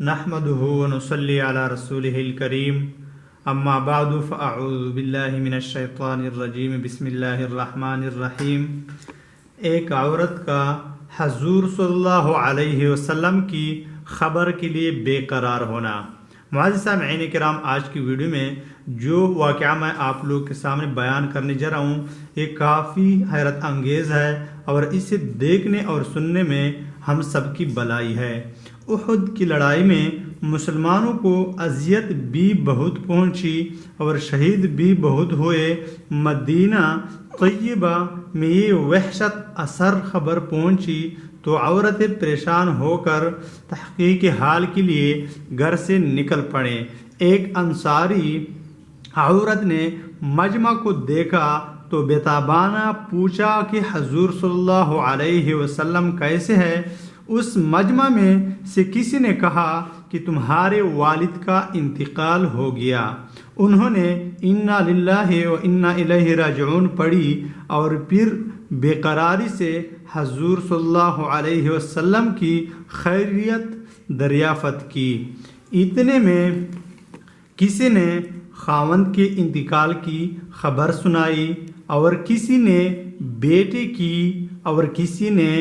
نحمده ونصلي على رسوله الكريم اما بعد فاعوذ باللہ من الشیطان الرجیم بسم اللہ الرحمن الرحیم۔ ایک عورت کا حضور صلی اللہ علیہ وسلم کی خبر کے لیے بے قرار ہونا۔ معزز سامعین کرام، آج کی ویڈیو میں جو واقعہ میں آپ لوگ کے سامنے بیان کرنے جا رہا ہوں یہ کافی حیرت انگیز ہے اور اسے دیکھنے اور سننے میں ہم سب کی بھلائی ہے۔ احد کی لڑائی میں مسلمانوں کو اذیت بھی بہت پہنچی اور شہید بھی بہت ہوئے۔ مدینہ طیبہ میں یہ وحشت اثر خبر پہنچی تو عورتیں پریشان ہو کر تحقیق حال کے لیے گھر سے نکل پڑے۔ ایک انصاری عورت نے مجمع کو دیکھا تو بےتابانہ پوچھا کہ حضور صلی اللہ علیہ وسلم کیسے ہے؟ اس مجمع میں سے کسی نے کہا کہ تمہارے والد کا انتقال ہو گیا۔ انہوں نے انا للہ و انا الیہ راجعون پڑھی اور پھر بے قراری سے حضور صلی اللہ علیہ وسلم کی خیریت دریافت کی۔ اتنے میں کسی نے خاوند کے انتقال کی خبر سنائی اور کسی نے بیٹے کی اور کسی نے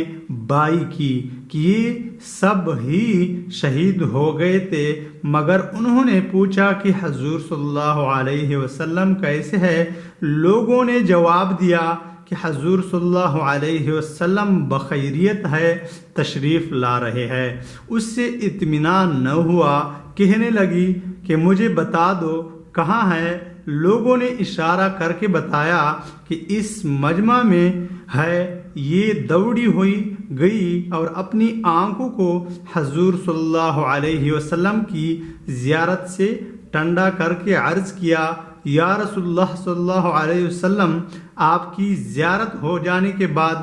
بھائی کی کہ یہ سب ہی شہید ہو گئے تھے، مگر انہوں نے پوچھا کہ حضور صلی اللہ علیہ وسلم کیسے ہے؟ لوگوں نے جواب دیا کہ حضور صلی اللہ علیہ وسلم بخیریت ہے، تشریف لا رہے ہیں۔ اس سے اطمینان نہ ہوا، کہنے لگی کہ مجھے بتا دو کہاں ہے؟ لوگوں نے اشارہ کر کے بتایا کہ اس مجمع میں ہے۔ یہ دوڑی ہوئی گئی اور اپنی آنکھوں کو حضور صلی اللہ علیہ وسلم کی زیارت سے ٹھنڈا کر کے عرض کیا، یا رسول اللہ صلی اللہ علیہ وسلم، آپ کی زیارت ہو جانے کے بعد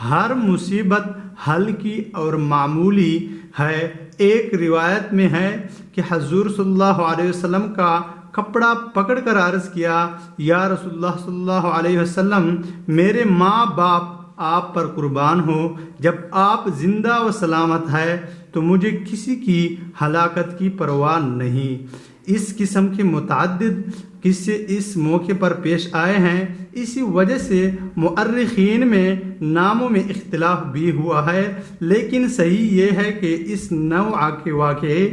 ہر مصیبت ہلکی اور معمولی ہے۔ ایک روایت میں ہے کہ حضور صلی اللہ علیہ وسلم کا کپڑا پکڑ کر عرض کیا، یا رسول اللہ صلی اللہ علیہ وسلم، میرے ماں باپ آپ پر قربان ہو، جب آپ زندہ و سلامت ہے تو مجھے کسی کی ہلاکت کی پرواہ نہیں۔ اس قسم کے متعدد قصے اس موقع پر پیش آئے ہیں۔ اسی وجہ سے مؤرخین میں ناموں میں اختلاف بھی ہوا ہے، لیکن صحیح یہ ہے کہ اس نوع کے واقعے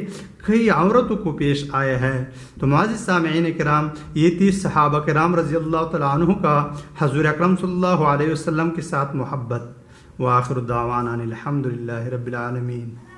کئی عورتوں کو پیش آئے ہیں۔ تو معزز سامعین کرام، یہ تھی صحابہ کرام رضی اللہ تعالیٰ عنہ کا حضور اکرم صلی اللہ علیہ وسلم کے ساتھ محبت۔ وآخر دعوانا الحمد للہ رب العالمین۔